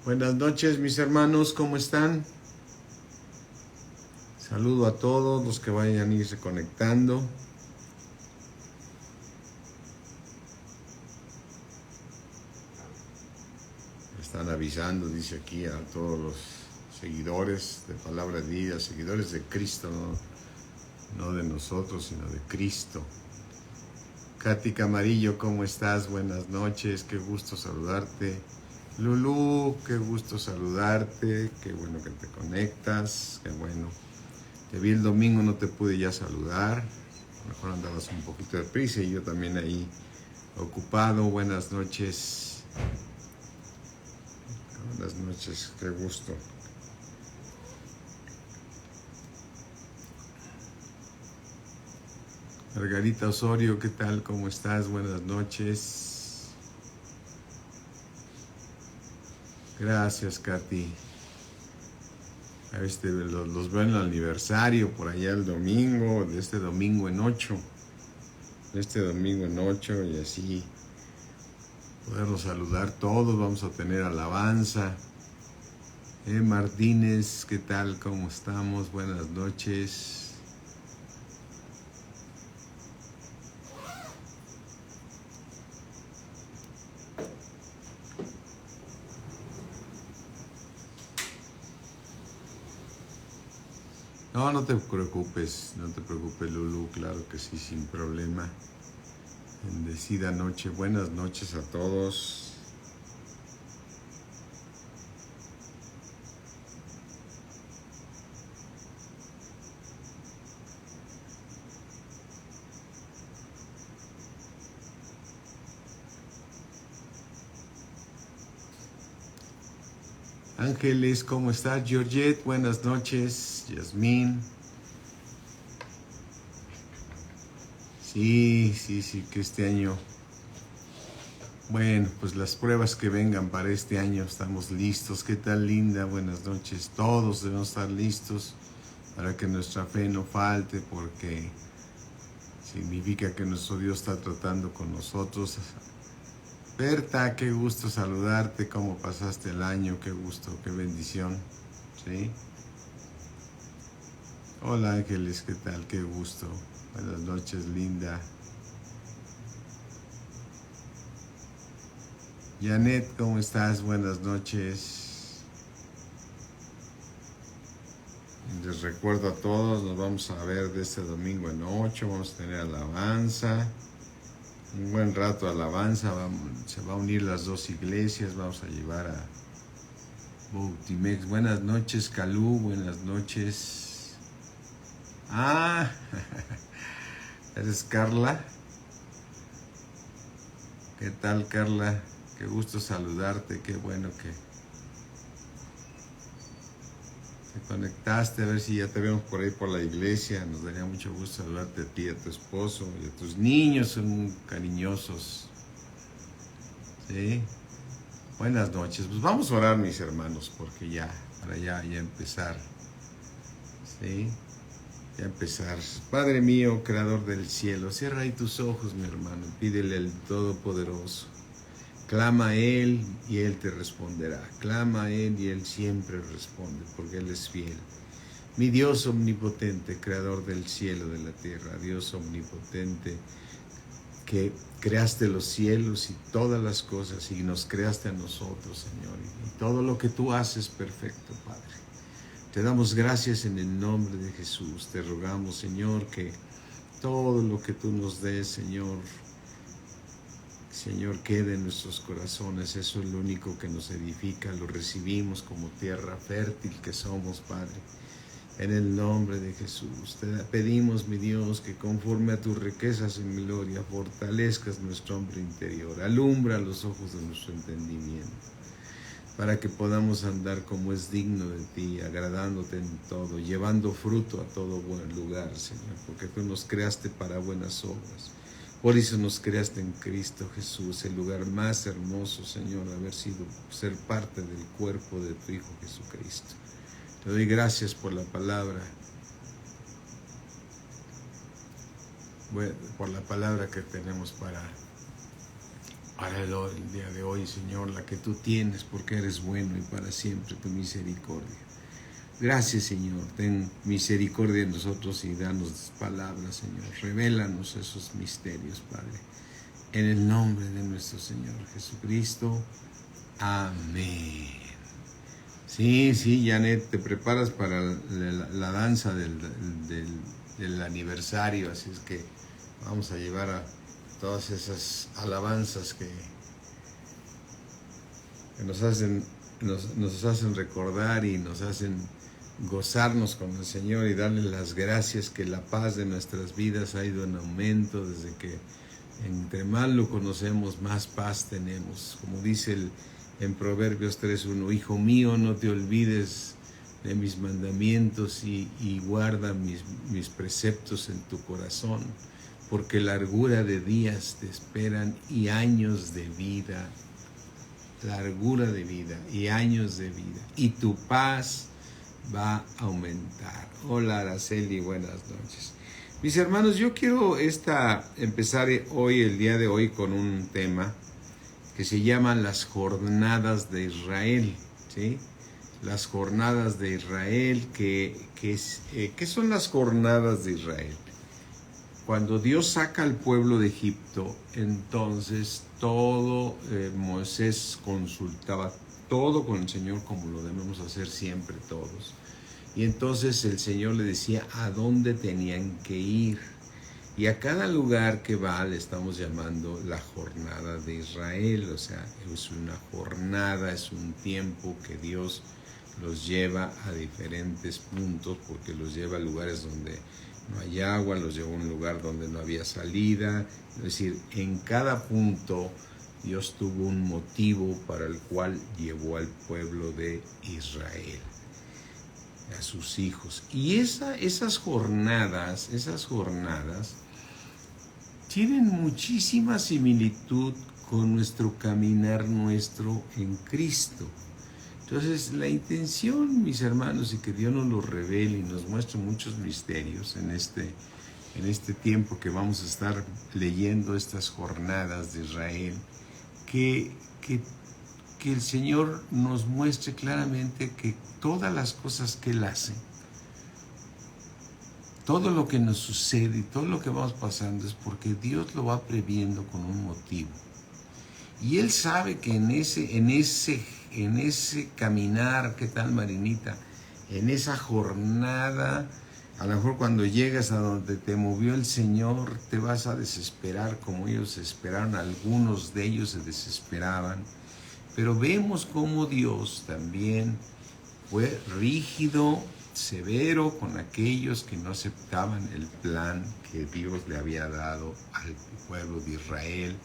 Buenas noches, mis hermanos, ¿cómo están? Saludo a todos los que vayan a irse conectando. Están avisando, dice aquí, a todos los seguidores de Palabra de Vida, seguidores de Cristo, no de nosotros, sino de Cristo. Katy Camarillo, ¿cómo estás? Buenas noches, qué gusto saludarte. Lulú, qué gusto saludarte, qué bueno que te conectas, qué bueno. Te vi el domingo, no te pude ya saludar, mejor andabas un poquito de prisa y yo también ahí ocupado. Buenas noches, qué gusto. Margarita Osorio, ¿qué tal? ¿Cómo estás? Buenas noches. Gracias, Katy. Los veo en el aniversario por allá el domingo, de este domingo en 8. De este domingo en 8 y así poderlos saludar todos. Vamos a tener alabanza. Martínez, ¿qué tal? ¿Cómo estamos? Buenas noches. No te preocupes, Lulu, claro que sí, sin problema. Bendecida noche, buenas noches a todos. Ángeles, ¿cómo estás? Georgette, buenas noches. Yasmín. Sí, que este año... Bueno, pues las pruebas que vengan para este año, estamos listos. ¿Qué tal, Linda? Buenas noches. Todos debemos estar listos para que nuestra fe no falte, porque significa que nuestro Dios está tratando con nosotros. Berta, qué gusto saludarte. ¿Cómo pasaste el año? Qué gusto, qué bendición. ¿Sí? Hola, Ángeles, ¿qué tal? Qué gusto. Buenas noches, Linda. Janet, ¿cómo estás? Buenas noches. Les recuerdo a todos, nos vamos a ver de este domingo en 8, vamos a tener alabanza, un buen rato de alabanza, se va a unir las dos iglesias, vamos a llevar a Bautimex. Buenas noches, Calú, buenas noches. Ah, ¿eres Carla? ¿Qué tal, Carla? Qué gusto saludarte, qué bueno que te conectaste, a ver si ya te vemos por ahí por la iglesia. Nos daría mucho gusto saludarte a ti, a tu esposo y a tus niños, son cariñosos. ¿Sí? Buenas noches. Pues vamos a orar, mis hermanos, porque para ya empezar. ¿Sí? Ya empezar. Padre mío, creador del cielo, cierra ahí tus ojos, mi hermano, pídele al Todopoderoso. Clama a Él y Él te responderá. Clama a Él y Él siempre responde, porque Él es fiel. Mi Dios omnipotente, creador del cielo, de la tierra, Dios omnipotente, que creaste los cielos y todas las cosas y nos creaste a nosotros, Señor. Y todo lo que tú haces perfecto, Padre. Te damos gracias en el nombre de Jesús. Te rogamos, Señor, que todo lo que tú nos des, Señor, quede en nuestros corazones. Eso es lo único que nos edifica. Lo recibimos como tierra fértil que somos, Padre. En el nombre de Jesús, te pedimos, mi Dios, que conforme a tus riquezas en gloria, fortalezcas nuestro hombre interior. Alumbra los ojos de nuestro entendimiento, para que podamos andar como es digno de ti, agradándote en todo, llevando fruto a todo buen lugar, Señor, porque tú nos creaste para buenas obras. Por eso nos creaste en Cristo Jesús, el lugar más hermoso, Señor, ser parte del cuerpo de tu Hijo Jesucristo. Te doy gracias por la palabra, que tenemos para el día de hoy, Señor, la que tú tienes, porque eres bueno y para siempre tu misericordia. Gracias, Señor. Ten misericordia en nosotros y danos palabras, Señor. Revélanos esos misterios, Padre. En el nombre de nuestro Señor Jesucristo. Amén. Sí, Janet, te preparas para la danza del aniversario, así es que vamos a llevar a todas esas alabanzas que nos hacen recordar y nos hacen gozarnos con el Señor y darle las gracias que la paz de nuestras vidas ha ido en aumento desde que entre más lo conocemos, más paz tenemos. Como dice en Proverbios 3:1, hijo mío, no te olvides de mis mandamientos y guarda mis preceptos en tu corazón, porque largura de días te esperan y años de vida, largura de vida y años de vida, y tu paz va a aumentar. Hola Araceli, buenas noches. Mis hermanos, yo quiero empezar el día de hoy con un tema que se llama las jornadas de Israel, ¿sí? Las jornadas de Israel, ¿qué son las jornadas de Israel? Cuando Dios saca al pueblo de Egipto, entonces Moisés consultaba todo con el Señor, como lo debemos hacer siempre todos. Y entonces el Señor le decía a dónde tenían que ir. Y a cada lugar que va le estamos llamando la jornada de Israel. O sea, es una jornada, es un tiempo que Dios los lleva a diferentes puntos, porque los lleva a lugares donde no hay agua, los lleva a un lugar donde no había salida. Es decir, en cada punto Dios tuvo un motivo para el cual llevó al pueblo de Israel, a sus hijos. Y esas jornadas tienen muchísima similitud con nuestro caminar nuestro en Cristo. Entonces, la intención, mis hermanos, y que Dios nos lo revele y nos muestre muchos misterios en este tiempo que vamos a estar leyendo estas jornadas de Israel, que el Señor nos muestre claramente que todas las cosas que Él hace, todo lo que nos sucede y todo lo que vamos pasando es porque Dios lo va previendo con un motivo. Y Él sabe que en ese caminar, ¿qué tal, Marinita? En esa jornada, a lo mejor cuando llegas a donde te movió el Señor, te vas a desesperar como ellos se esperaron, algunos de ellos se desesperaban. Pero vemos cómo Dios también fue rígido, severo con aquellos que no aceptaban el plan que Dios le había dado al pueblo de Israel,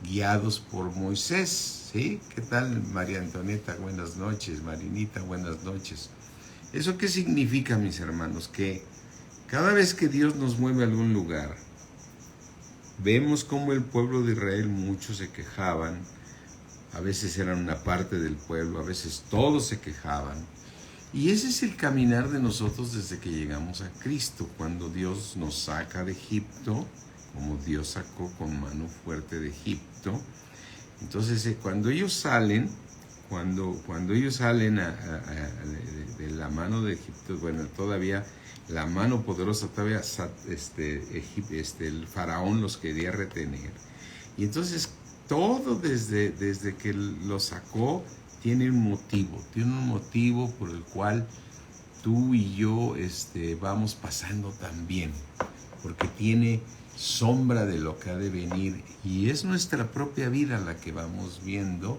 guiados por Moisés, ¿sí? ¿Qué tal, María Antonieta? Buenas noches. Marinita, buenas noches. ¿Eso qué significa, mis hermanos? Que cada vez que Dios nos mueve a algún lugar, vemos cómo el pueblo de Israel, muchos se quejaban, a veces eran una parte del pueblo, a veces todos se quejaban. Y ese es el caminar de nosotros desde que llegamos a Cristo, cuando Dios nos saca de Egipto, como Dios sacó con mano fuerte de Egipto. Entonces, cuando ellos salen, de la mano de Egipto, bueno, todavía la mano poderosa, todavía el faraón los quería retener. Y entonces, todo desde que lo sacó, tiene un motivo por el cual tú y yo vamos pasando también, porque tiene sombra de lo que ha de venir, y es nuestra propia vida la que vamos viendo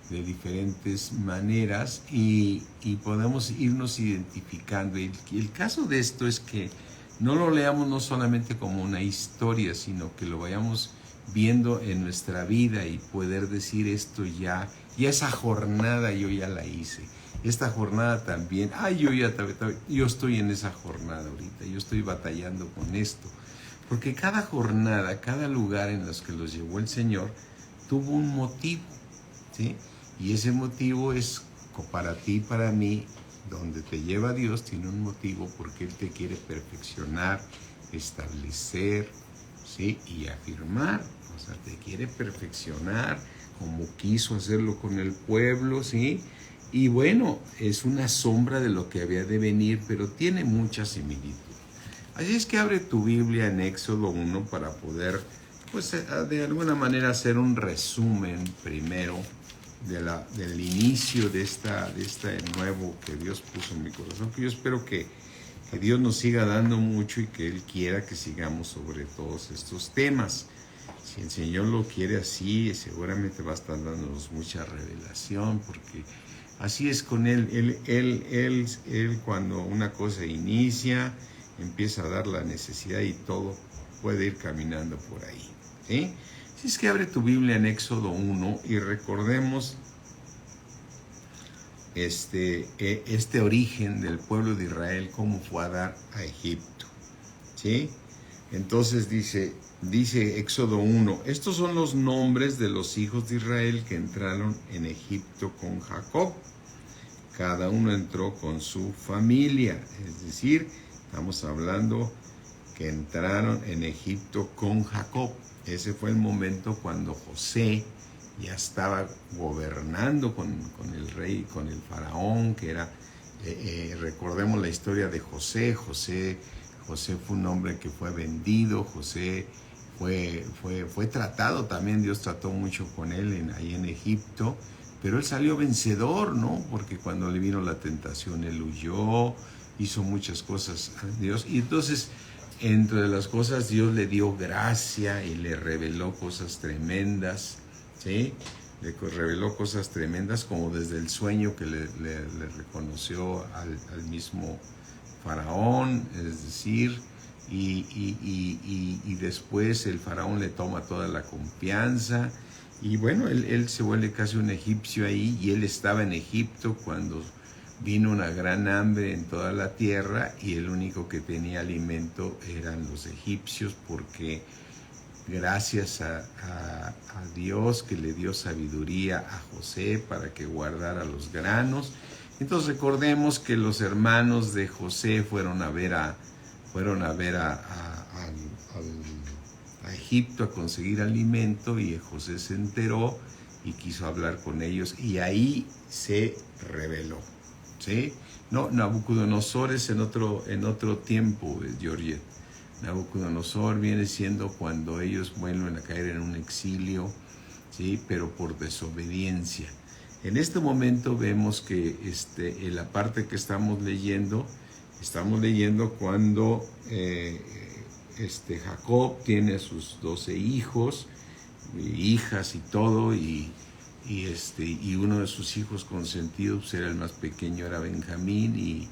de diferentes maneras y podemos irnos identificando. Y el caso de esto es que no lo leamos no solamente como una historia, sino que lo vayamos viendo en nuestra vida y poder decir esto ya esa jornada yo ya la hice, esta jornada también, yo estoy en esa jornada ahorita, yo estoy batallando con esto, porque cada jornada, cada lugar en los que los llevó el Señor tuvo un motivo, ¿sí? Y ese motivo es para ti y para mí, donde te lleva Dios tiene un motivo, porque Él te quiere perfeccionar, establecer, ¿sí? Y afirmar. O sea, te quiere perfeccionar como quiso hacerlo con el pueblo, ¿sí? Y bueno, es una sombra de lo que había de venir, pero tiene mucha similitud. Así es que abre tu Biblia en Éxodo 1 para poder, pues, de alguna manera hacer un resumen primero del inicio de este nuevo que Dios puso en mi corazón, que yo espero que Dios nos siga dando mucho y que Él quiera que sigamos sobre todos estos temas. Si el Señor lo quiere así, seguramente va a estar dándonos mucha revelación, porque así es con Él. Él cuando una cosa inicia, empieza a dar la necesidad y todo puede ir caminando por ahí, ¿sí? Si es que abre tu Biblia en Éxodo 1 y recordemos este origen del pueblo de Israel, cómo fue a dar a Egipto, ¿sí? Entonces dice Éxodo 1, estos son los nombres de los hijos de Israel que entraron en Egipto con Jacob. Cada uno entró con su familia, es decir, estamos hablando que entraron en Egipto con Jacob. Ese fue el momento cuando José ya estaba gobernando con el rey, con el faraón, que era, recordemos la historia de José. José fue un hombre que fue vendido. José fue tratado también, Dios trató mucho con él ahí en Egipto, pero él salió vencedor, ¿no? Porque cuando le vino la tentación, él huyó, hizo muchas cosas a Dios, y entonces, entre las cosas, Dios le dio gracia y le reveló cosas tremendas, ¿sí? Le reveló cosas tremendas, como desde el sueño que le reconoció al mismo faraón, es decir, y después el faraón le toma toda la confianza, y bueno, él se vuelve casi un egipcio ahí, y él estaba en Egipto cuando vino una gran hambre en toda la tierra, y el único que tenía alimento eran los egipcios, porque gracias a Dios que le dio sabiduría a José para que guardara los granos. Entonces recordemos que los hermanos de José fueron a ver a Egipto a conseguir alimento, y José se enteró y quiso hablar con ellos, y ahí se rebeló, ¿sí? No, Nabucodonosor es en otro tiempo, Georgette. Nabucodonosor viene siendo cuando ellos vuelven a caer en un exilio, ¿sí? Pero por desobediencia. En este momento vemos que en la parte que estamos leyendo cuando Jacob tiene a sus 12 hijos, hijas y todo, y uno de sus hijos consentidos era el más pequeño, era Benjamín,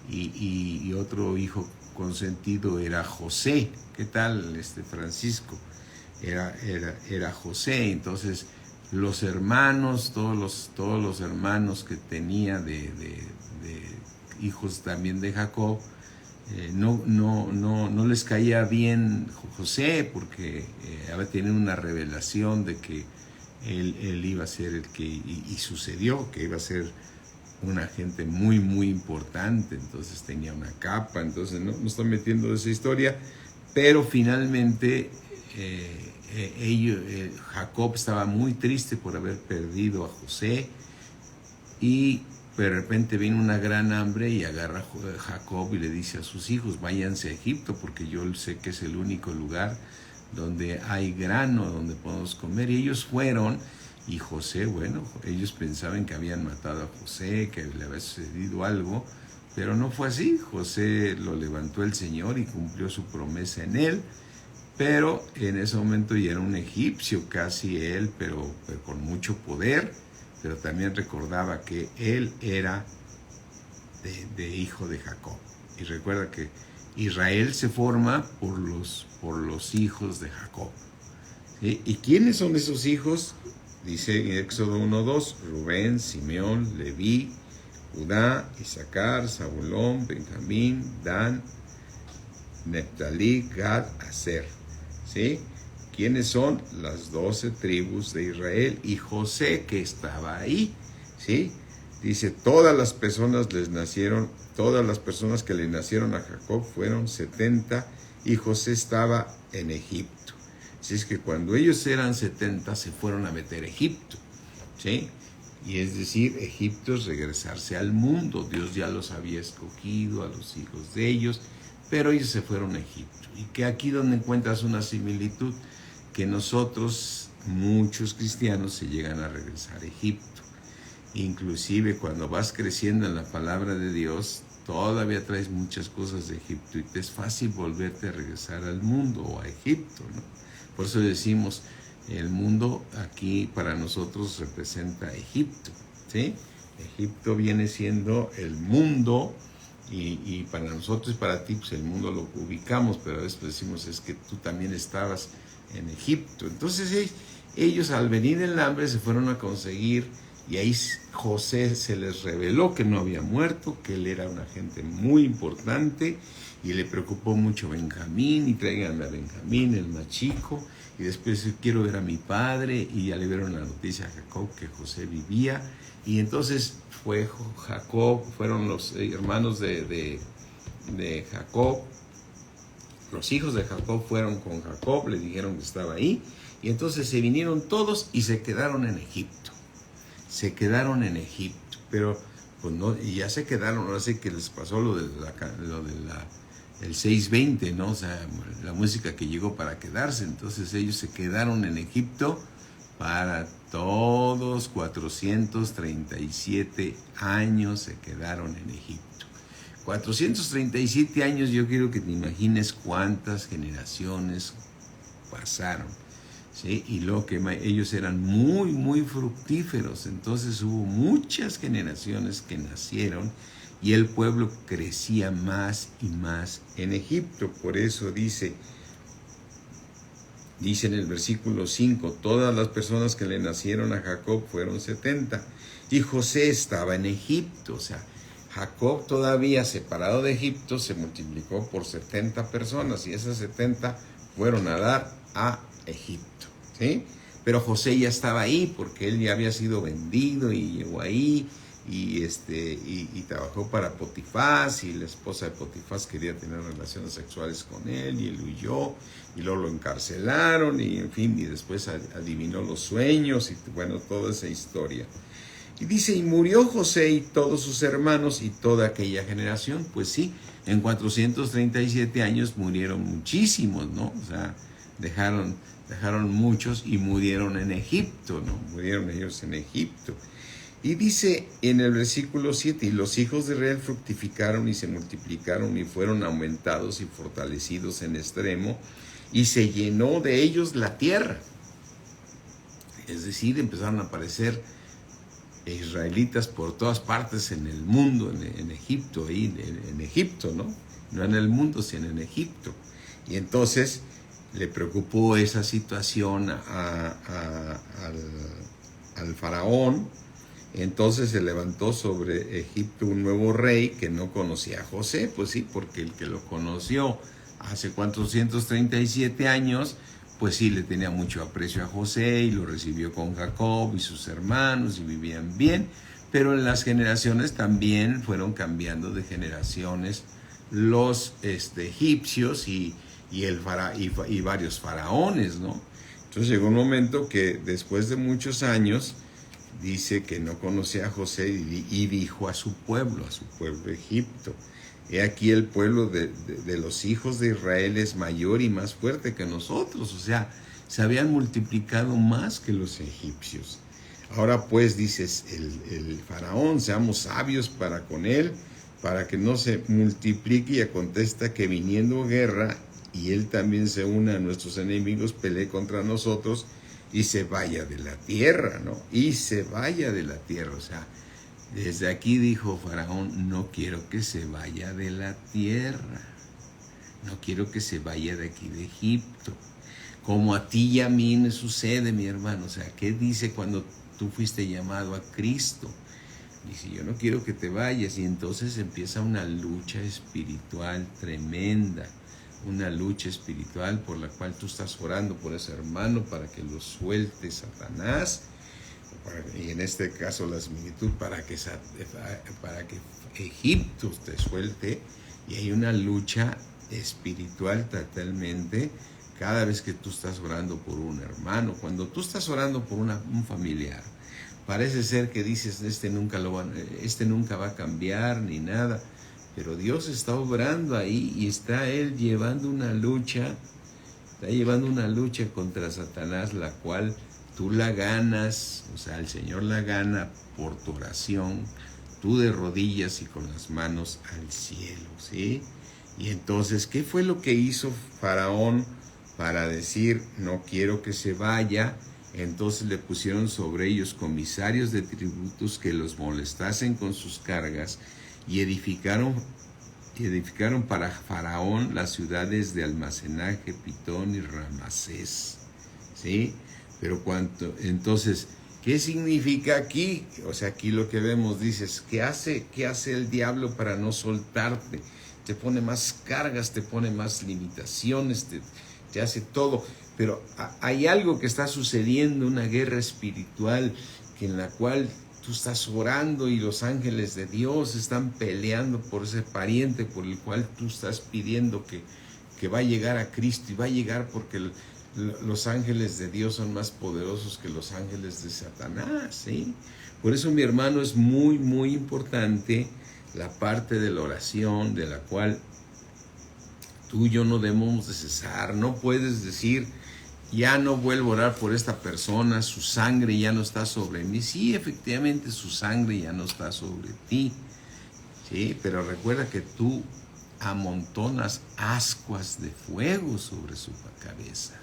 y otro hijo consentido era José. ¿Qué tal, Francisco? Era José. Entonces los hermanos, todos los hermanos que tenía de hijos también de Jacob, no les caía bien José, porque había tenido una revelación de que él iba a ser el que, y sucedió que iba a ser una gente muy, muy importante. Entonces tenía una capa. Entonces no estoy metiendo esa historia, pero finalmente Jacob estaba muy triste por haber perdido a José, y de repente viene una gran hambre y agarra a Jacob y le dice a sus hijos: váyanse a Egipto, porque yo sé que es el único lugar donde hay grano, donde podemos comer. Y ellos fueron, y José, bueno, ellos pensaban que habían matado a José, que le había sucedido algo, pero no fue así. José lo levantó el Señor y cumplió su promesa en él, pero en ese momento ya era un egipcio casi él, pero con mucho poder, pero también recordaba que él era de hijo de Jacob. Y recuerda que Israel se forma por los hijos de Jacob, ¿sí? ¿Y quiénes son esos hijos? Dice en Éxodo 1:2, Rubén, Simeón, Leví, Judá, Isaacar, Zabulón, Benjamín, Dan, Neftalí, Gad, Aser, ¿sí? ¿Quiénes son? Las 12 tribus de Israel, y José, que estaba ahí, ¿sí? Dice, todas las personas que le nacieron a Jacob fueron 70, y José estaba en Egipto, Así es que cuando ellos eran 70 se fueron a meter a Egipto, ¿sí? Y es decir, Egipto es regresarse al mundo. Dios ya los había escogido a los hijos de ellos, pero ellos se fueron a Egipto. Y que aquí donde encuentras una similitud, que nosotros, muchos cristianos, se llegan a regresar a Egipto. Inclusive cuando vas creciendo en la palabra de Dios, todavía traes muchas cosas de Egipto y te es fácil volverte a regresar al mundo o a Egipto, ¿no? Por eso decimos, el mundo aquí para nosotros representa Egipto, ¿sí? Egipto viene siendo el mundo y para nosotros y para ti, pues el mundo lo ubicamos, pero a veces decimos es que tú también estabas en Egipto. Entonces ellos al venir el hambre se fueron a conseguir y ahí José se les reveló que no había muerto, que él era un agente muy importante y le preocupó mucho Benjamín y tráiganme a Benjamín, el más chico. Y después quiero ver a mi padre y ya le dieron la noticia a Jacob que José vivía. Y entonces fue Jacob, fueron los hermanos de Jacob, los hijos de Jacob fueron con Jacob, le dijeron que estaba ahí. Y entonces se vinieron todos y se quedaron en Egipto. Se quedaron en Egipto, pero pues no, y ya se quedaron, ahora sí que les pasó lo de el 620, ¿no? O sea, la música que llegó para quedarse. Entonces ellos se quedaron en Egipto para todos 437 años se quedaron en Egipto. 437 años, yo quiero que te imagines cuántas generaciones pasaron, ¿sí? Y lo que ellos eran muy, muy fructíferos. Entonces hubo muchas generaciones que nacieron y el pueblo crecía más y más en Egipto. Por eso dice en el versículo 5, todas las personas que le nacieron a Jacob fueron 70. Y José estaba en Egipto. O sea, Jacob todavía separado de Egipto se multiplicó por 70 personas. Y esas 70 fueron a dar a Egipto, ¿sí? Pero José ya estaba ahí porque él ya había sido vendido y llegó ahí. Y trabajó para Potifás y la esposa de Potifás quería tener relaciones sexuales con él y él huyó y luego lo encarcelaron y en fin, y después adivinó los sueños y bueno, toda esa historia. Y dice, y murió José y todos sus hermanos y toda aquella generación. Pues sí, en 437 años murieron muchísimos, ¿no? O sea, dejaron muchos y murieron en Egipto, ¿no? Murieron ellos en Egipto. Y dice en el versículo 7, y los hijos de Israel fructificaron y se multiplicaron y fueron aumentados y fortalecidos en extremo, y se llenó de ellos la tierra. Es decir, empezaron a aparecer israelitas por todas partes en el mundo, en Egipto, ahí en Egipto, ¿no? No en el mundo, sino en Egipto. Y entonces le preocupó esa situación al faraón. Entonces se levantó sobre Egipto un nuevo rey que no conocía a José, pues sí, porque el que lo conoció hace 437 años, pues sí le tenía mucho aprecio a José y lo recibió con Jacob y sus hermanos y vivían bien, pero en las generaciones también fueron cambiando de generaciones los egipcios y varios faraones, ¿no? Entonces llegó un momento que después de muchos años dice que no conocía a José y dijo a su pueblo Egipto, he aquí el pueblo de los hijos de Israel es mayor y más fuerte que nosotros. O sea, se habían multiplicado más que los egipcios. Ahora pues dices, el faraón, seamos sabios para con él, para que no se multiplique, y acontezca que viniendo guerra y él también se una a nuestros enemigos, pelee contra nosotros y se vaya de la tierra, ¿no? Y se vaya de la tierra. O sea, desde aquí dijo Faraón, no quiero que se vaya de la tierra. No quiero que se vaya de aquí de Egipto. Como a ti y a mí me sucede, mi hermano. O sea, ¿qué dice cuando tú fuiste llamado a Cristo? Dice, yo no quiero que te vayas. Y entonces empieza una lucha espiritual tremenda. Una lucha espiritual por la cual tú estás orando por ese hermano para que lo suelte Satanás, y en este caso la similitud para que Egipto te suelte, y hay una lucha espiritual totalmente cada vez que tú estás orando por un hermano, cuando tú estás orando por un familiar, parece ser que dices, este nunca va a cambiar ni nada, pero Dios está obrando ahí y está Él llevando una lucha, contra Satanás, la cual tú la ganas, o sea, el Señor la gana por tu oración, tú de rodillas y con las manos al cielo, ¿sí? Y entonces, ¿qué fue lo que hizo Faraón para decir, no quiero que se vaya? Entonces le pusieron sobre ellos comisarios de tributos que los molestasen con sus cargas y edificaron para Faraón las ciudades de almacenaje, Pitón y Ramasés, ¿sí? Pero entonces, ¿qué significa aquí? O sea, aquí lo que vemos, dices, ¿qué hace el diablo para no soltarte? Te pone más cargas, te pone más limitaciones, te hace todo. Pero hay algo que está sucediendo, una guerra espiritual en la cual tú estás orando y los ángeles de Dios están peleando por ese pariente por el cual tú estás pidiendo que va a llegar a Cristo, y va a llegar porque los ángeles de Dios son más poderosos que los ángeles de Satanás, ¿sí? Por eso, mi hermano, es muy, muy importante la parte de la oración, de la cual tú y yo no debemos de cesar. No puedes decir, ya no vuelvo a orar por esta persona, su sangre ya no está sobre mí. Sí, efectivamente, su sangre ya no está sobre ti, ¿sí? Pero recuerda que tú amontonas ascuas de fuego sobre su cabeza.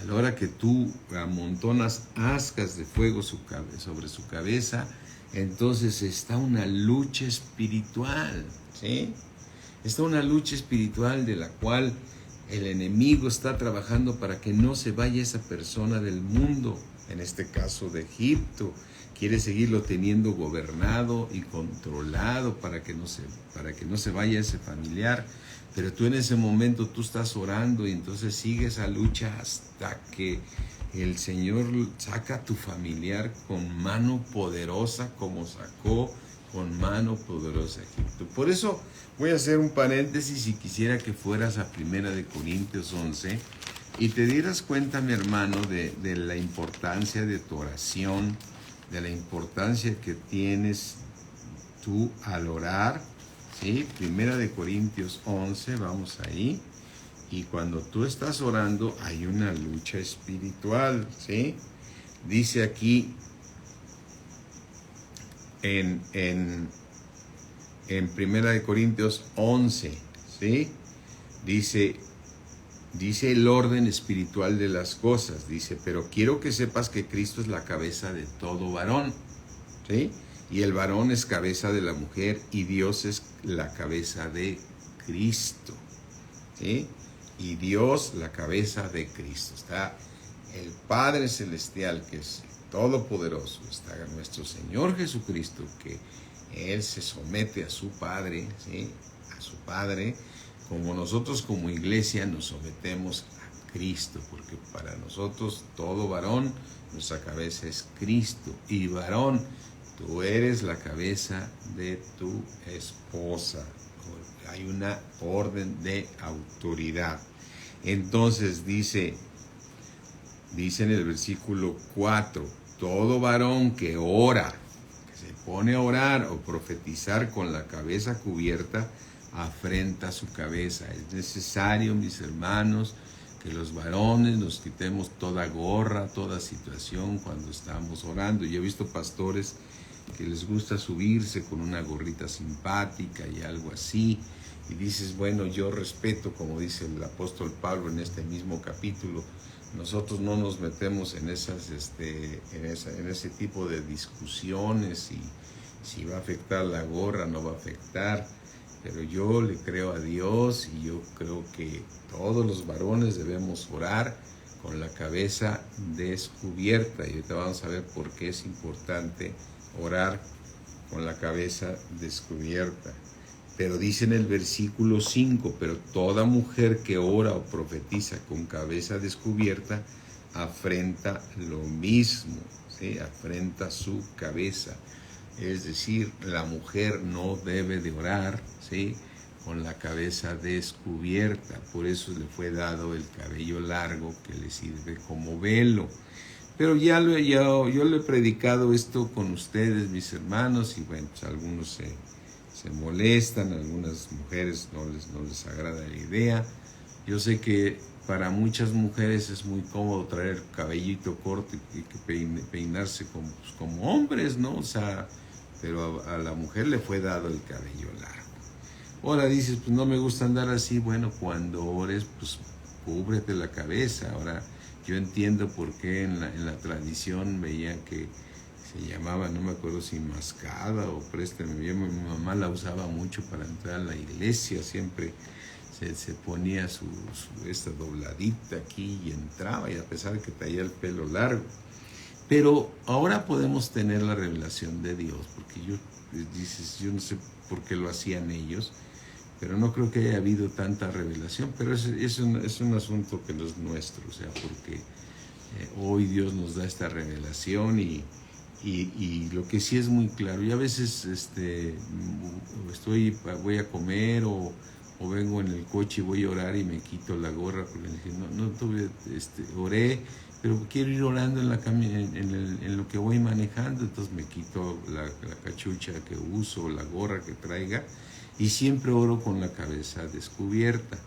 A la hora que tú amontonas ascuas de fuego sobre su cabeza, entonces está una lucha espiritual, ¿sí? Está una lucha espiritual de la cual el enemigo está trabajando para que no se vaya esa persona del mundo, en este caso de Egipto. Quiere seguirlo teniendo gobernado y controlado para que no se vaya ese familiar. Pero tú en ese momento tú estás orando y entonces sigue esa lucha hasta que el Señor saca a tu familiar con mano poderosa, como sacó con mano poderosa a Egipto. Por eso voy a hacer un paréntesis y quisiera que fueras a 1 Corintios 11 y te dieras cuenta, mi hermano, de la importancia de tu oración, de la importancia que tienes tú al orar, ¿sí? 1 Corintios 11, vamos ahí. Y cuando tú estás orando hay una lucha espiritual, ¿sí? Dice aquí en 1 Corintios 11, ¿sí? Dice el orden espiritual de las cosas, dice, pero quiero que sepas que Cristo es la cabeza de todo varón, ¿sí? Y el varón es cabeza de la mujer y Dios es la cabeza de Cristo, ¿sí? Y Dios la cabeza de Cristo. Está el Padre Celestial, que es todopoderoso, está nuestro Señor Jesucristo, que Él se somete a su Padre, ¿sí? A su Padre, como nosotros como iglesia nos sometemos a Cristo, porque para nosotros todo varón, nuestra cabeza es Cristo. Y varón, tú eres la cabeza de tu esposa. Hay una orden de autoridad. Entonces dice en el versículo 4, todo varón que ora, que se pone a orar o profetizar con la cabeza cubierta, afrenta su cabeza. Es necesario, mis hermanos, que los varones nos quitemos toda gorra, toda situación cuando estamos orando. Yo he visto pastores que les gusta subirse con una gorrita simpática y algo así, y dices, bueno, yo respeto, como dice el apóstol Pablo en este mismo capítulo, nosotros no nos metemos en ese tipo de discusiones, y si va a afectar la gorra, no va a afectar, pero yo le creo a Dios y yo creo que todos los varones debemos orar con la cabeza descubierta, y ahorita vamos a ver por qué es importante orar con la cabeza descubierta. Pero dice en el versículo 5, pero toda mujer que ora o profetiza con cabeza descubierta afrenta lo mismo, ¿sí? Afrenta su cabeza. Es decir, la mujer no debe de orar, ¿sí? con la cabeza descubierta. Por eso le fue dado el cabello largo que le sirve como velo. Pero yo le he predicado esto con ustedes, mis hermanos, y bueno, pues algunos se molestan, algunas mujeres no les agrada la idea. Yo sé que para muchas mujeres es muy cómodo traer el cabellito corto y que peinarse como hombres, ¿no? O sea, pero a la mujer le fue dado el cabello largo. Ahora dices, pues no me gusta andar así. Bueno, cuando ores, pues cúbrete la cabeza. Ahora, yo entiendo por qué en la tradición veía que se llamaba, no me acuerdo si mascada o préstame. Mi mamá la usaba mucho para entrar a la iglesia, siempre se ponía esta dobladita aquí y entraba, y a pesar de que traía el pelo largo. Pero ahora podemos tener la revelación de Dios, porque yo no sé por qué lo hacían ellos, pero no creo que haya habido tanta revelación, pero es un asunto que no es nuestro, o sea, porque hoy Dios nos da esta revelación y lo que sí es muy claro. Y a veces voy a comer o vengo en el coche y voy a orar y me quito la gorra porque dije, oré, pero quiero ir orando en lo que voy manejando, entonces me quito la cachucha que uso, la gorra que traiga, y siempre oro con la cabeza descubierta.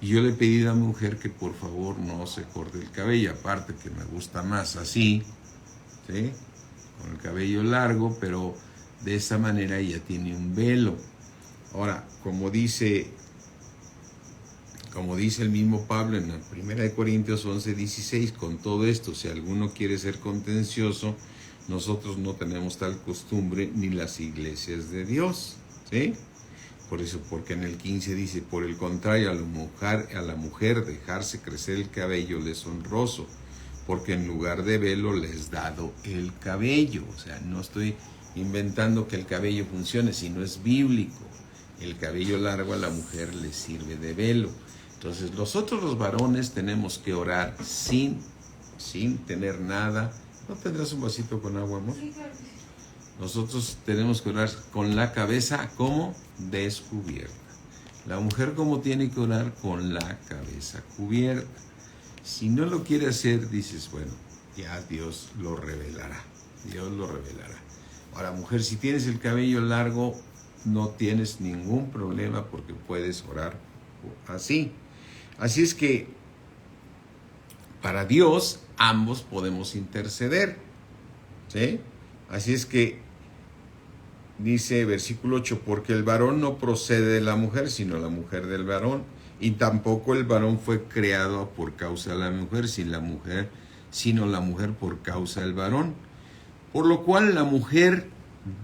Y yo le pedí a mi mujer que por favor no se corte el cabello, aparte que me gusta más así, ¿sí?, con el cabello largo, pero de esta manera ella tiene un velo. Ahora, como dice el mismo Pablo en la 1 Corintios 11:16, con todo esto, si alguno quiere ser contencioso, nosotros no tenemos tal costumbre ni las iglesias de Dios, ¿sí? Por eso, porque en el 15 dice, por el contrario, a la mujer dejarse crecer el cabello le es honroso, porque en lugar de velo le es dado el cabello. O sea, no estoy inventando que el cabello funcione, sino es bíblico. El cabello largo a la mujer le sirve de velo. Entonces, nosotros los varones tenemos que orar sin tener nada. ¿No tendrás un vasito con agua, amor? Sí, claro. Nosotros tenemos que orar con la cabeza como descubierta. La mujer como tiene que orar con la cabeza cubierta. Si no lo quiere hacer, dices, bueno, ya Dios lo revelará. Dios lo revelará. Ahora, mujer, si tienes el cabello largo, no tienes ningún problema porque puedes orar así. Así es que para Dios ambos podemos interceder, ¿sí? Así es que dice versículo 8, porque el varón no procede de la mujer, sino la mujer del varón, y tampoco el varón fue creado por causa de la mujer, sino la mujer por causa del varón. Por lo cual la mujer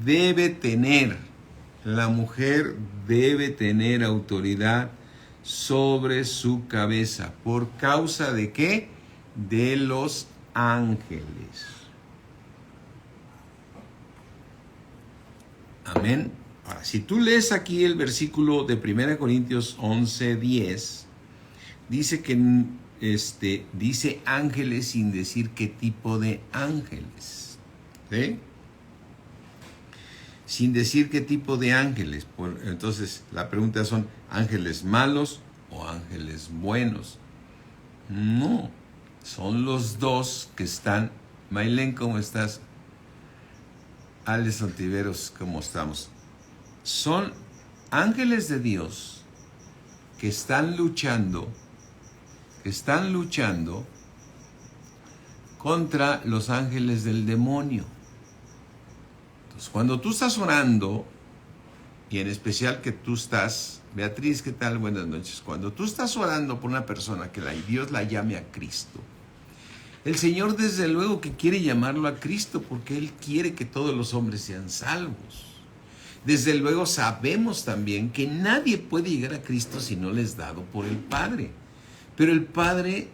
debe tener autoridad sobre su cabeza. ¿Por causa de qué? De los ángeles. Amén. Ahora, si tú lees aquí el versículo de 1 Corintios 11:10, dice que dice ángeles sin decir qué tipo de ángeles, ¿sí? Sin decir qué tipo de ángeles. Entonces, la pregunta son, ¿ángeles malos o ángeles buenos? No, son los dos que están. Maylén, ¿cómo estás? Alex Ontiveros, ¿cómo estamos? Son ángeles de Dios que están luchando contra los ángeles del demonio. Entonces, cuando tú estás orando, y en especial que tú estás, Beatriz, ¿qué tal? Buenas noches. Cuando tú estás orando por una persona que Dios la llame a Cristo, el Señor desde luego que quiere llamarlo a Cristo porque Él quiere que todos los hombres sean salvos. Desde luego sabemos también que nadie puede llegar a Cristo si no le es dado por el Padre. Pero el Padre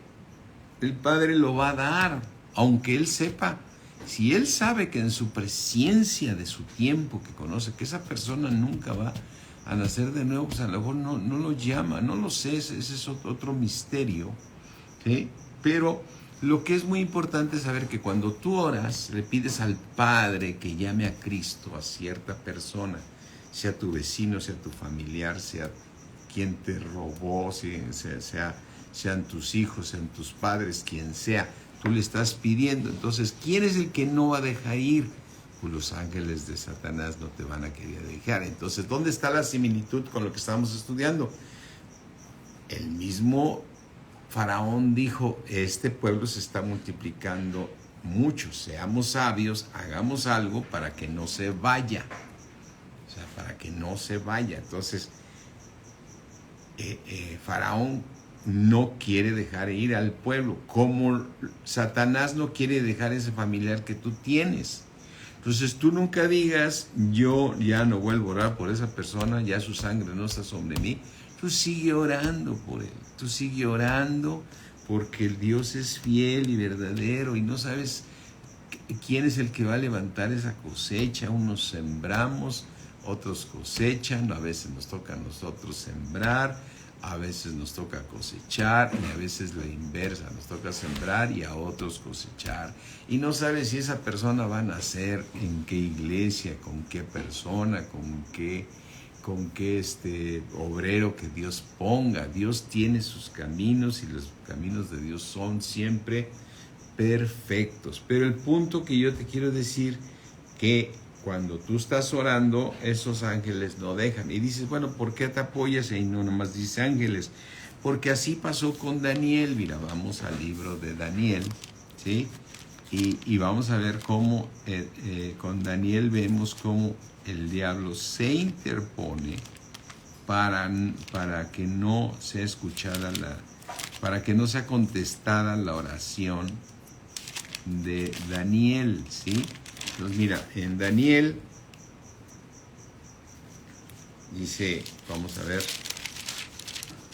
lo va a dar, aunque Él sepa. Si Él sabe que en su presencia de su tiempo, que conoce que esa persona nunca va a nacer de nuevo, pues a lo mejor no lo llama, no lo sé, ese es otro misterio, ¿sí? Pero lo que es muy importante es saber que cuando tú oras, le pides al Padre que llame a Cristo a cierta persona, sea tu vecino, sea tu familiar, sea quien te robó, sean tus hijos, sean tus padres, quien sea, tú le estás pidiendo. Entonces, ¿quién es el que no va a dejar ir? Pues los ángeles de Satanás no te van a querer dejar. Entonces, ¿dónde está la similitud con lo que estamos estudiando? El mismo Faraón dijo, este pueblo se está multiplicando mucho, seamos sabios, hagamos algo para que no se vaya. O sea, para que no se vaya. Entonces, Faraón no quiere dejar ir al pueblo, como Satanás no quiere dejar ese familiar que tú tienes. Entonces tú nunca digas, yo ya no vuelvo a orar por esa persona, ya su sangre no está sobre mí. Tú sigue orando por él, tú sigue orando porque el Dios es fiel y verdadero y no sabes quién es el que va a levantar esa cosecha. Unos sembramos, otros cosechan, a veces nos toca a nosotros sembrar, a veces nos toca cosechar y a veces la inversa, nos toca sembrar y a otros cosechar. Y no sabes si esa persona va a nacer, en qué iglesia, con qué persona, con qué obrero que Dios ponga. Dios tiene sus caminos y los caminos de Dios son siempre perfectos. Pero el punto que yo te quiero decir, que cuando tú estás orando, esos ángeles no dejan. Y dices, bueno, ¿por qué te apoyas? Y no nomás dice ángeles. Porque así pasó con Daniel. Mira, vamos al libro de Daniel, ¿sí? Y vamos a ver cómo con Daniel vemos cómo el diablo se interpone para que no sea escuchada para que no sea contestada la oración de Daniel, ¿sí? Entonces mira, en Daniel dice, vamos a ver,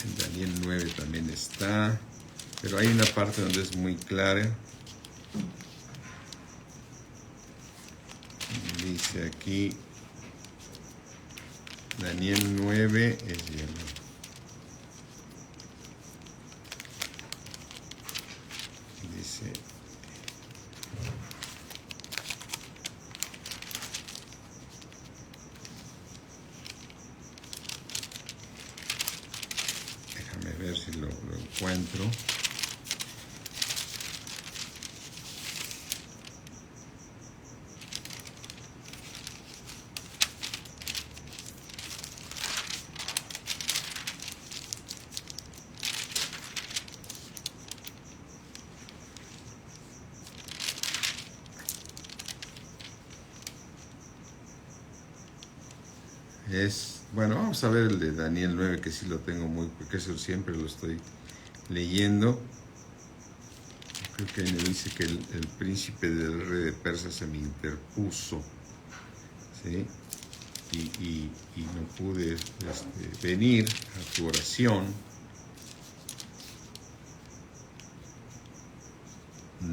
en Daniel 9 también está, pero hay una parte donde es muy clara. Dice aquí, Daniel 9 es dice, déjame ver si lo encuentro. Bueno, vamos a ver el de Daniel 9, que sí lo tengo porque eso siempre lo estoy leyendo. Creo que ahí me dice que el príncipe del rey de Persia se me interpuso, ¿sí? Y no pude venir a tu oración.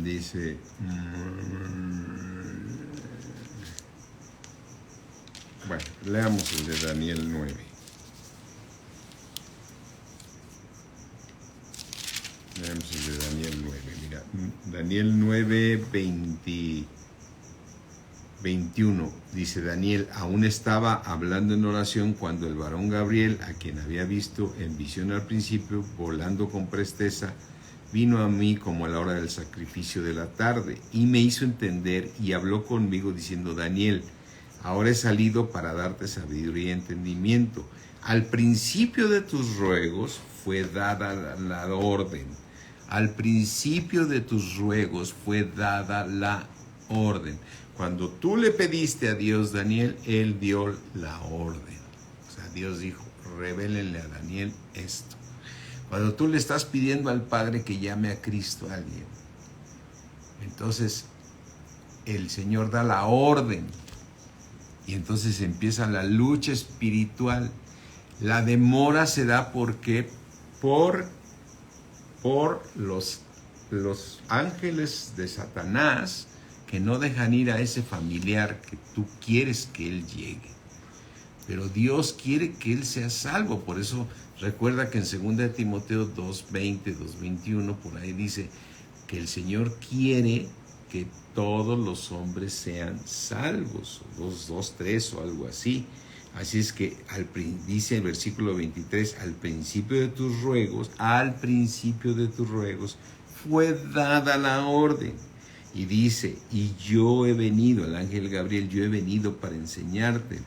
Dice, bueno, leamos el de Daniel 9. Leamos el de Daniel 9. Mira, Daniel 9, 21. Dice Daniel, aún estaba hablando en oración cuando el varón Gabriel, a quien había visto en visión al principio, volando con presteza, vino a mí como a la hora del sacrificio de la tarde, y me hizo entender y habló conmigo diciendo, Daniel, ahora he salido para darte sabiduría y entendimiento. Al principio de tus ruegos fue dada la orden. Al principio de tus ruegos fue dada la orden. Cuando tú le pediste a Dios, Daniel, Él dio la orden. O sea, Dios dijo, revélenle a Daniel esto. Cuando tú le estás pidiendo al Padre que llame a Cristo a alguien, entonces el Señor da la orden. Y entonces empieza la lucha espiritual. La demora se da porque por los ángeles de Satanás que no dejan ir a ese familiar que tú quieres que él llegue. Pero Dios quiere que él sea salvo. Por eso recuerda que en 2 Timoteo 2:20, 2:21, por ahí dice que el Señor quiere que todos los hombres sean salvos, 2:3 o algo así. Así es que dice el versículo 23, al principio de tus ruegos, fue dada la orden. Y dice, y yo he venido, el ángel Gabriel, yo he venido para enseñarte,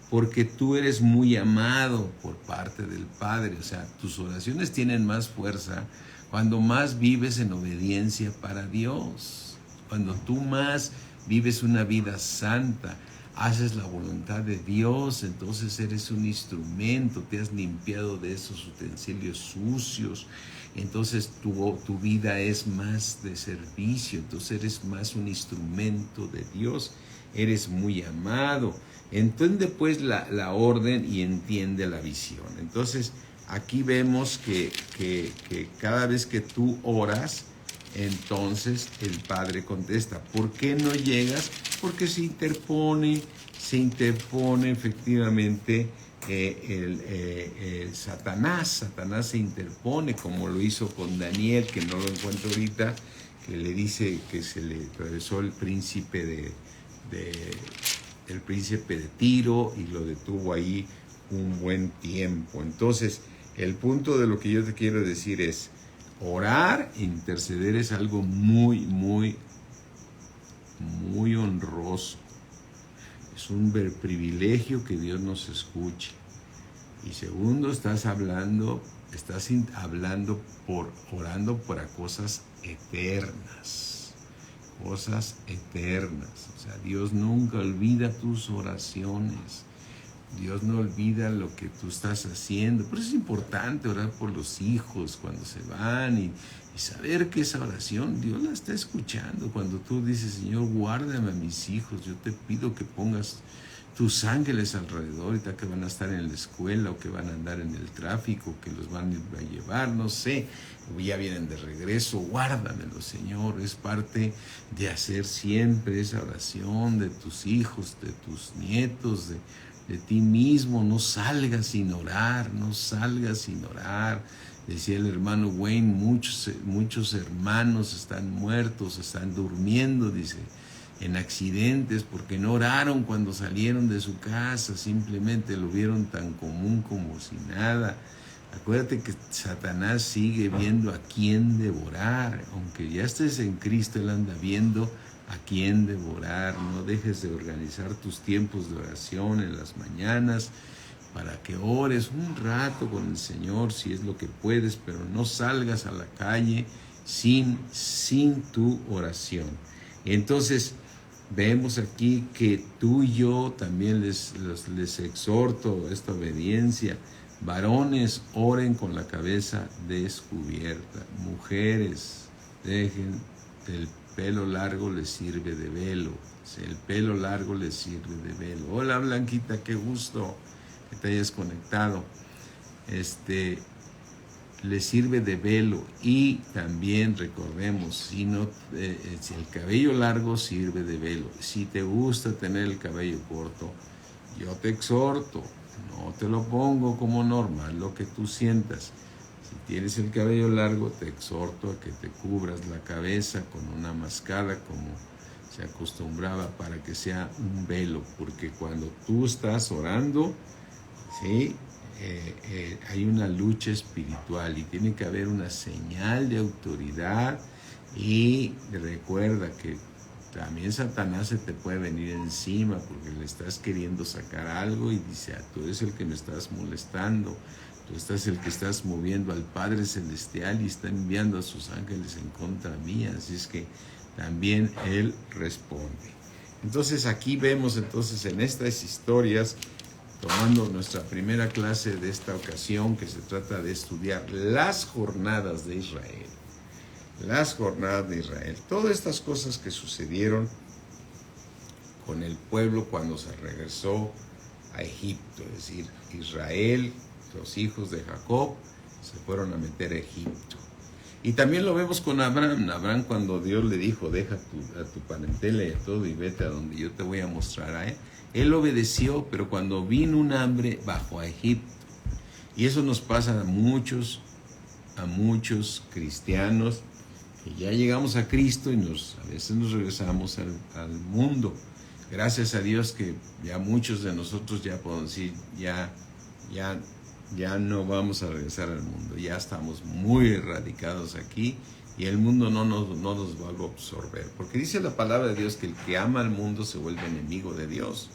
porque tú eres muy amado por parte del Padre. O sea, tus oraciones tienen más fuerza cuando más vives en obediencia para Dios, cuando tú más vives una vida santa, haces la voluntad de Dios, entonces eres un instrumento, te has limpiado de esos utensilios sucios, entonces tu vida es más de servicio, entonces eres más un instrumento de Dios, eres muy amado. Entiende pues la orden y entiende la visión. Entonces aquí vemos que cada vez que tú oras, entonces el Padre contesta. ¿Por qué no llegas? Porque se interpone efectivamente Satanás se interpone, como lo hizo con Daniel, que no lo encuentro ahorita, que le dice que se le atravesó el príncipe el príncipe de Tiro y lo detuvo ahí un buen tiempo. Entonces, el punto de lo que yo te quiero decir es, orar, interceder es algo muy, muy, muy honroso. Es un privilegio que Dios nos escuche. Y segundo, orando por cosas eternas. Cosas eternas. O sea, Dios nunca olvida tus oraciones. Dios no olvida lo que tú estás haciendo. Por eso es importante orar por los hijos cuando se van y saber que esa oración Dios la está escuchando. Cuando tú dices, Señor, guárdame a mis hijos, yo te pido que pongas tus ángeles alrededor, ahorita que van a estar en la escuela o que van a andar en el tráfico, que los van a llevar, no sé, o ya vienen de regreso, guárdamelos, Señor. Es parte de hacer siempre esa oración de tus hijos, de tus nietos, de ti mismo. No salgas sin orar, no salgas sin orar. Decía el hermano Wayne, muchos hermanos están muertos, están durmiendo, dice, en accidentes porque no oraron cuando salieron de su casa, simplemente lo vieron tan común como si nada. Acuérdate que Satanás sigue viendo a quién devorar, aunque ya estés en Cristo, él anda viendo a quién devorar. No dejes de organizar tus tiempos de oración en las mañanas para que ores un rato con el Señor si es lo que puedes, pero no salgas a la calle sin tu oración. Entonces vemos aquí que tú y yo también les exhorto esta obediencia. Varones, oren con la cabeza descubierta. Mujeres, dejen el pelo largo, les sirve de velo. El pelo largo les sirve de velo. Hola Blanquita, qué gusto que te hayas conectado. Le sirve de velo. Y también recordemos, si el cabello largo sirve de velo. Si te gusta tener el cabello corto, yo te exhorto, no te lo pongo como norma, lo que tú sientas. Si tienes el cabello largo, te exhorto a que te cubras la cabeza con una mascada como se acostumbraba, para que sea un velo, porque cuando tú estás orando, ¿sí?, hay una lucha espiritual y tiene que haber una señal de autoridad. Y recuerda que también Satanás se te puede venir encima porque le estás queriendo sacar algo y dice, tú eres el que me estás molestando, tú estás el que estás moviendo al Padre Celestial y está enviando a sus ángeles en contra mía. Así es que también Él responde. Entonces aquí vemos en estas historias, tomando nuestra primera clase de esta ocasión, que se trata de estudiar las jornadas de Israel. Las jornadas de Israel. Todas estas cosas que sucedieron con el pueblo cuando se regresó a Egipto. Es decir, Israel, los hijos de Jacob, se fueron a meter a Egipto. Y también lo vemos con Abraham. Abraham, cuando Dios le dijo, deja a tu parentela y a todo y vete a donde yo te voy a mostrar. Él obedeció, pero cuando vino un hambre, bajó a Egipto. Y eso nos pasa a muchos cristianos, que ya llegamos a Cristo y a veces nos regresamos al mundo. Gracias a Dios que ya muchos de nosotros ya podemos decir, ya no vamos a regresar al mundo, ya estamos muy erradicados aquí y el mundo no nos va a absorber. Porque dice la palabra de Dios que el que ama al mundo se vuelve enemigo de Dios.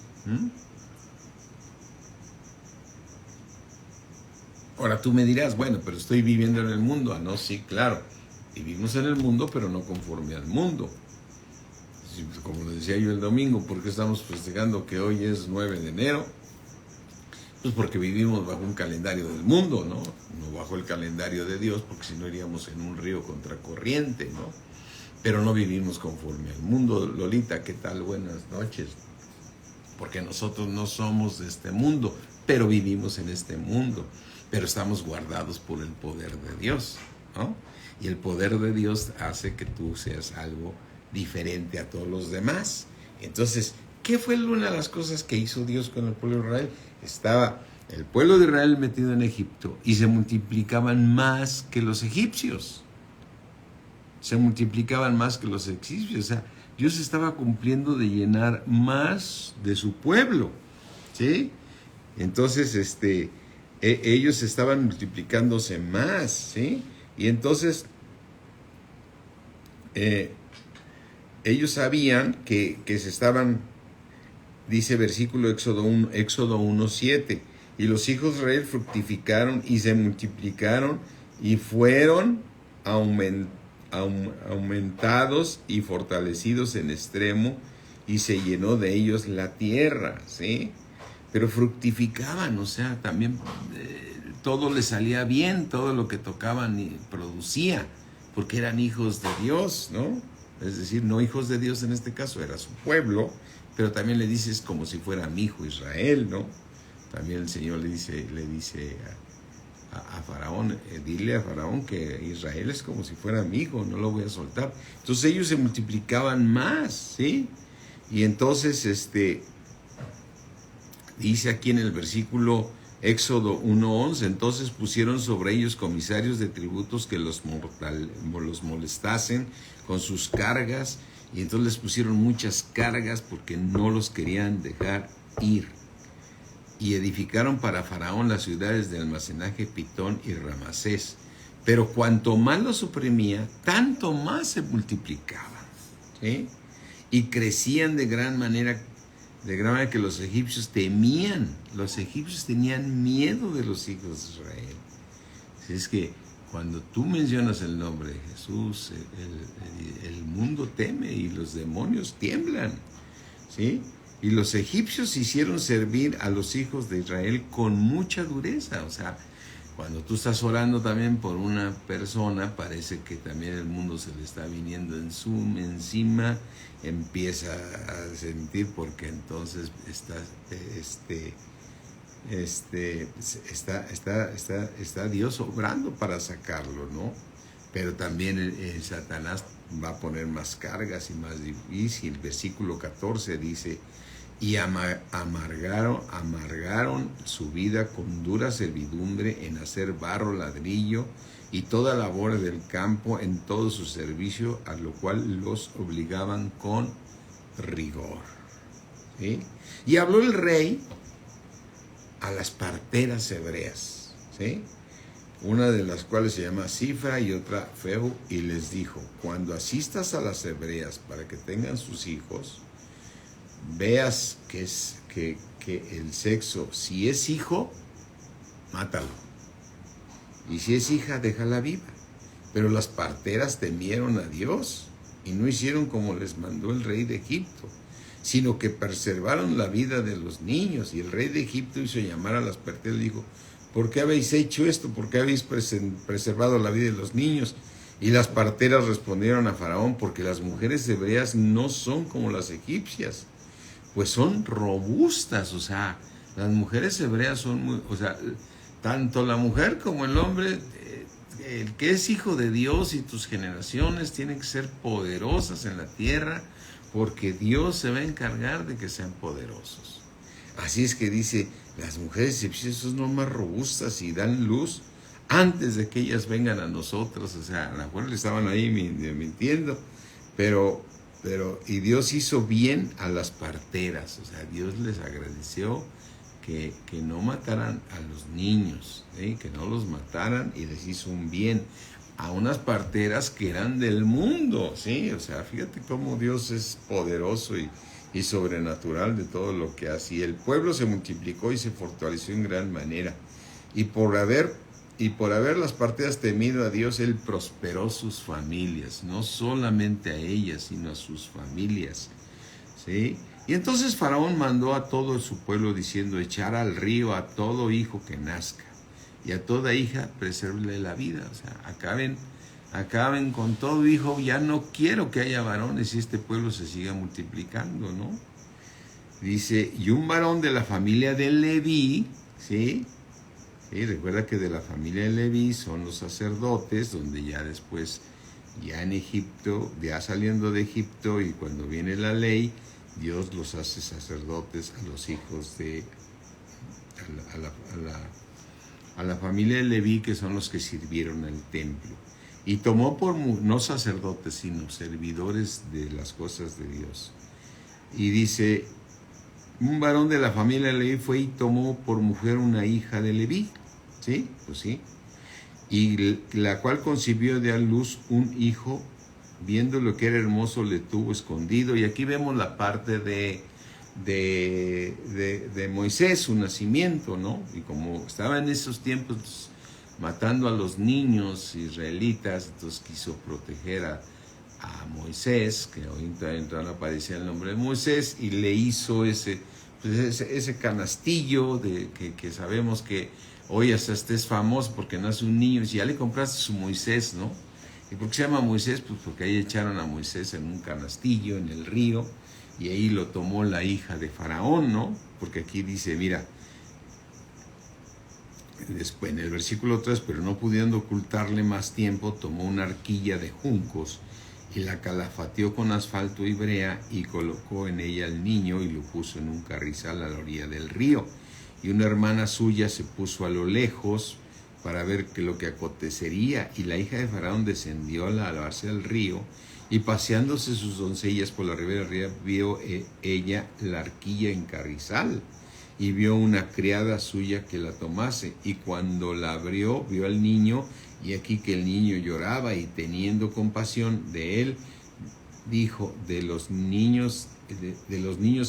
Ahora tú me dirás, bueno, pero estoy viviendo en el mundo. No, sí, claro, vivimos en el mundo, pero no conforme al mundo. Como lo decía yo el domingo, ¿por qué estamos festejando que hoy es 9 de enero? Pues porque vivimos bajo un calendario del mundo, ¿no? No bajo el calendario de Dios, porque si no iríamos en un río contracorriente, ¿no? Pero no vivimos conforme al mundo. Lolita, ¿qué tal? Buenas noches. Porque nosotros no somos de este mundo, pero vivimos en este mundo. Pero estamos guardados por el poder de Dios, ¿no? Y el poder de Dios hace que tú seas algo diferente a todos los demás. Entonces, ¿qué fue una de las cosas que hizo Dios con el pueblo de Israel? Estaba el pueblo de Israel metido en Egipto y se multiplicaban más que los egipcios. Se multiplicaban más que los egipcios. O sea, Dios estaba cumpliendo de llenar más de su pueblo, ¿sí? Entonces, ellos estaban multiplicándose más, ¿sí? Y entonces, ellos sabían que se estaban, dice versículo Éxodo 1:7, y los hijos de Israel fructificaron y se multiplicaron y fueron aumentados y fortalecidos en extremo, y se llenó de ellos la tierra, ¿sí? Pero fructificaban, o sea, también todo les salía bien, todo lo que tocaban y producía, porque eran hijos de Dios, ¿no? Es decir, no hijos de Dios en este caso, era su pueblo, pero también le dices como si fuera mi hijo Israel, ¿no? También el Señor le dice a Faraón, dile a Faraón que Israel es como si fuera mi hijo, no lo voy a soltar. Entonces ellos se multiplicaban más, ¿sí? Y entonces, dice aquí en el versículo Éxodo 1:11, entonces pusieron sobre ellos comisarios de tributos que los molestasen con sus cargas, y entonces les pusieron muchas cargas porque no los querían dejar ir. Y edificaron para Faraón las ciudades de almacenaje Pitón y Ramasés. Pero cuanto más los oprimía, tanto más se multiplicaban, ¿sí? Y crecían de gran manera que los egipcios temían. Los egipcios tenían miedo de los hijos de Israel. Así es que cuando tú mencionas el nombre de Jesús, el mundo teme y los demonios tiemblan, ¿sí? Y los egipcios hicieron servir a los hijos de Israel con mucha dureza. O sea, cuando tú estás orando también por una persona, parece que también el mundo se le está viniendo encima, empieza a sentir, porque entonces está Dios obrando para sacarlo, ¿no? Pero también el Satanás va a poner más cargas y más difícil. Versículo 14 dice, y amargaron su vida con dura servidumbre en hacer barro, ladrillo y toda labor del campo en todo su servicio, a lo cual los obligaban con rigor, ¿sí? Y habló el rey a las parteras hebreas, ¿sí? Una de las cuales se llama Cifra y otra Feu, y les dijo, cuando asistas a las hebreas para que tengan sus hijos, veas que el sexo, si es hijo, mátalo, y si es hija, déjala viva. Pero las parteras temieron a Dios y no hicieron como les mandó el rey de Egipto, sino que preservaron la vida de los niños. Y el rey de Egipto hizo llamar a las parteras y dijo, ¿por qué habéis hecho esto? ¿Por qué habéis preservado la vida de los niños? Y las parteras respondieron a Faraón, porque las mujeres hebreas no son como las egipcias, pues son robustas. O sea, las mujeres hebreas son muy, o sea, tanto la mujer como el hombre, el que es hijo de Dios y tus generaciones tienen que ser poderosas en la tierra, porque Dios se va a encargar de que sean poderosos. Así es que dice, las mujeres egipcias son más robustas y dan luz antes de que ellas vengan a nosotros. O sea, a lo mejor le estaban ahí mintiendo, pero y Dios hizo bien a las parteras, o sea, Dios les agradeció que no mataran a los niños, ¿sí? Que no los mataran, y les hizo un bien a unas parteras que eran del mundo, ¿sí? O sea, fíjate cómo Dios es poderoso y sobrenatural de todo lo que hace. Y el pueblo se multiplicó y se fortaleció en gran manera. Y por haber las parteras temido a Dios, Él prosperó sus familias, no solamente a ellas, sino a sus familias, ¿sí? Y entonces Faraón mandó a todo su pueblo diciendo: echar al río a todo hijo que nazca, y a toda hija preservarle la vida. O sea, acaben con todo hijo. Ya no quiero que haya varones y este pueblo se siga multiplicando, ¿no? Dice: y un varón de la familia de Leví, ¿sí? Sí, recuerda que de la familia de Leví son los sacerdotes, donde ya después, ya en Egipto, ya saliendo de Egipto y cuando viene la ley, Dios los hace sacerdotes a los hijos de a la familia de Leví, que son los que sirvieron al templo. Y tomó no sacerdotes, sino servidores de las cosas de Dios. Y dice: un varón de la familia de Leví fue y tomó por mujer una hija de Leví, ¿sí? Pues sí. Y la cual concibió de a luz un hijo, viendo lo que era hermoso, le tuvo escondido. Y aquí vemos la parte de Moisés, su nacimiento, ¿no? Y como estaba en esos tiempos matando a los niños israelitas, entonces quiso proteger a Moisés, que hoy no aparecía el nombre de Moisés, y le hizo ese canastillo que sabemos que hoy hasta es famoso porque nace un niño. Y ya le compraste su Moisés, ¿no? ¿Y por qué se llama Moisés? Pues porque ahí echaron a Moisés en un canastillo en el río, y ahí lo tomó la hija de Faraón, ¿no? Porque aquí dice, mira, después en el versículo 3, pero no pudiendo ocultarle más tiempo, tomó una arquilla de juncos y la calafateó con asfalto y brea, y colocó en ella al niño y lo puso en un carrizal a la orilla del río. Y una hermana suya se puso a lo lejos para ver lo que acontecería, y la hija de Faraón descendió a lavarse al río, y paseándose sus doncellas por la ribera del río, vio ella la arquilla en carrizal, y vio una criada suya que la tomase, y cuando la abrió, vio al niño, y aquí que el niño lloraba, y teniendo compasión de él, dijo: de los niños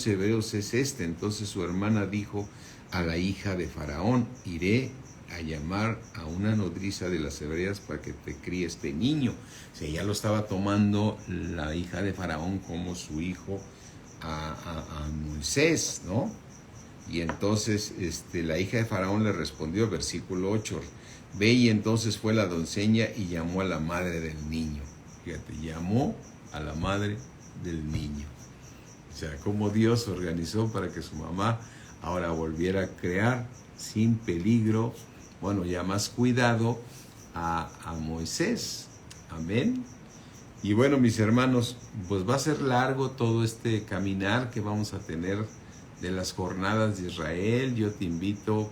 hebreos es este. Entonces su hermana dijo a la hija de Faraón: iré a llamar a una nodriza de las hebreas para que te críe este niño. O sea, ya lo estaba tomando la hija de Faraón como su hijo a Moisés, ¿no? Y entonces la hija de Faraón le respondió, versículo 8, ve, y entonces fue la doncella y llamó a la madre del niño. Fíjate, llamó a la madre del niño. O sea, cómo Dios organizó para que su mamá ahora volviera a crear sin peligro, bueno, ya más cuidado, a Moisés. Amén. Y bueno, mis hermanos, pues va a ser largo todo este caminar que vamos a tener de las jornadas de Israel. Yo te invito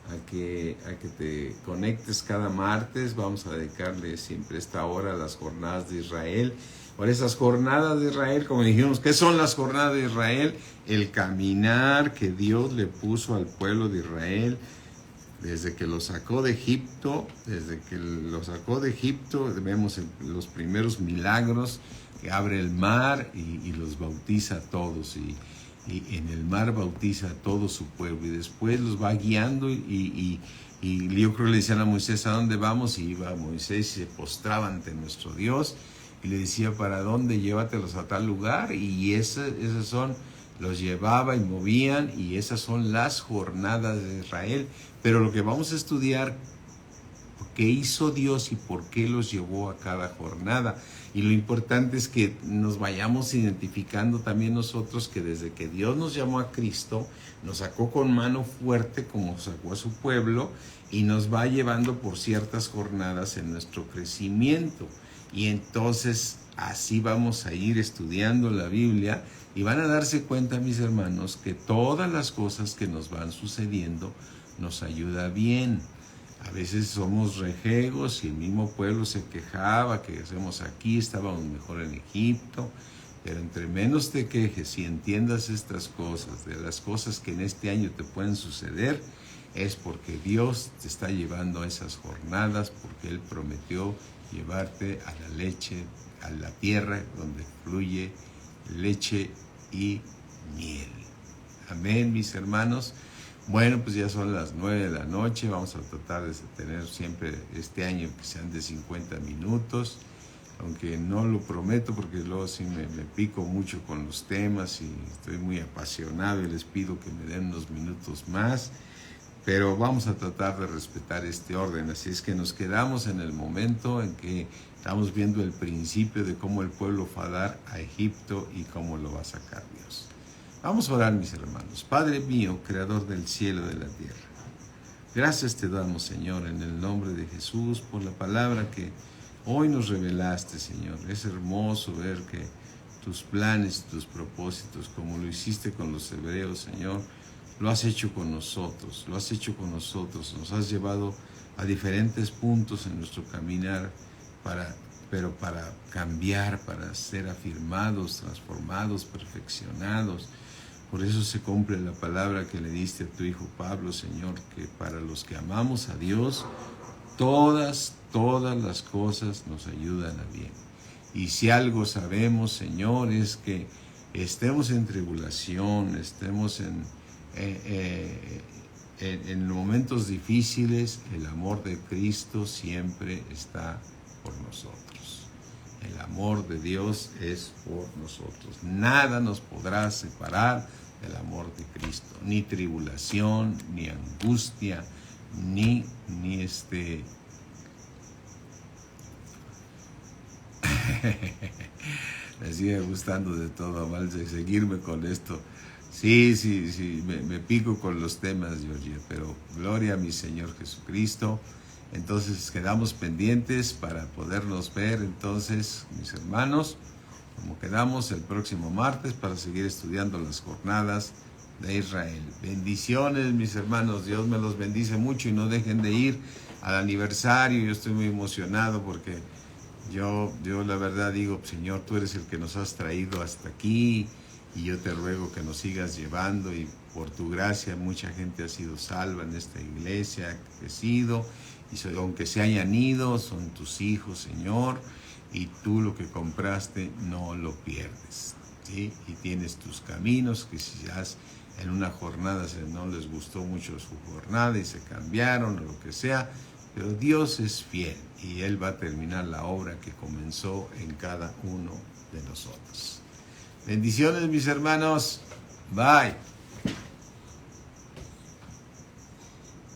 a que te conectes cada martes. Vamos a dedicarle siempre esta hora a las jornadas de Israel. Por esas jornadas de Israel, como dijimos, ¿qué son las jornadas de Israel? El caminar que Dios le puso al pueblo de Israel desde que lo sacó de Egipto. Vemos los primeros milagros, que abre el mar y los bautiza a todos, y en el mar bautiza a todo su pueblo, y después los va guiando, y yo creo que le decían a Moisés: ¿a dónde vamos? Y iba Moisés y se postraba ante nuestro Dios y le decía: ¿para dónde? Llévatelos a tal lugar. Y esas son, los llevaba y movían, y esas son las jornadas de Israel. Pero lo que vamos a estudiar, qué hizo Dios y por qué los llevó a cada jornada. Y lo importante es que nos vayamos identificando también nosotros, que desde que Dios nos llamó a Cristo, nos sacó con mano fuerte como sacó a su pueblo, y nos va llevando por ciertas jornadas en nuestro crecimiento. Y entonces así vamos a ir estudiando la Biblia, y van a darse cuenta, mis hermanos, que todas las cosas que nos van sucediendo nos ayuda bien. A veces somos rejegos y el mismo pueblo se quejaba que hacemos aquí, estábamos mejor en Egipto, Pero entre menos te quejes y entiendas estas cosas, de las cosas que en este año te pueden suceder, es porque Dios te está llevando a esas jornadas, porque Él prometió llevarte a la leche, a la tierra donde fluye leche y miel. Amén, mis hermanos. Bueno, pues ya son las 9 de la noche. Vamos a tratar de tener siempre este año que sean de 50 minutos. Aunque no lo prometo porque luego sí me pico mucho con los temas y estoy muy apasionado y les pido que me den unos minutos más. Pero vamos a tratar de respetar este orden. Así es que nos quedamos en el momento en que estamos viendo el principio de cómo el pueblo fue a dar a Egipto y cómo lo va a sacar Dios. Vamos a orar, mis hermanos. Padre mío, creador del cielo y de la tierra. Gracias te damos, Señor, en el nombre de Jesús, por la palabra que hoy nos revelaste, Señor. Es hermoso ver que tus planes, tus propósitos, como lo hiciste con los hebreos, Señor, lo has hecho con nosotros, lo has hecho con nosotros. Nos has llevado a diferentes puntos en nuestro caminar, pero para cambiar, para ser afirmados, transformados, perfeccionados. Por eso se cumple la palabra que le diste a tu hijo Pablo, Señor, que para los que amamos a Dios, todas las cosas nos ayudan a bien. Y si algo sabemos, Señor, es que estemos en tribulación, estemos en momentos difíciles, el amor de Cristo siempre está por nosotros. El amor de Dios es por nosotros. Nada nos podrá separar del amor de Cristo. Ni tribulación, ni angustia, ni me sigue gustando de todo, mal de seguirme con esto. Sí, me pico con los temas, Georgia, pero gloria a mi Señor Jesucristo. Entonces quedamos pendientes para podernos ver, entonces, mis hermanos, como quedamos el próximo martes para seguir estudiando las jornadas de Israel. Bendiciones, mis hermanos, Dios me los bendice mucho y no dejen de ir al aniversario. Yo estoy muy emocionado porque yo la verdad digo, Señor, tú eres el que nos has traído hasta aquí y yo te ruego que nos sigas llevando y por tu gracia mucha gente ha sido salva en esta iglesia, ha crecido y aunque se hayan ido, son tus hijos, Señor, y tú lo que compraste no lo pierdes, ¿sí? Y tienes tus caminos que quizás en una jornada no les gustó mucho su jornada y se cambiaron o lo que sea, pero Dios es fiel y Él va a terminar la obra que comenzó en cada uno de nosotros. Bendiciones, mis hermanos. Bye.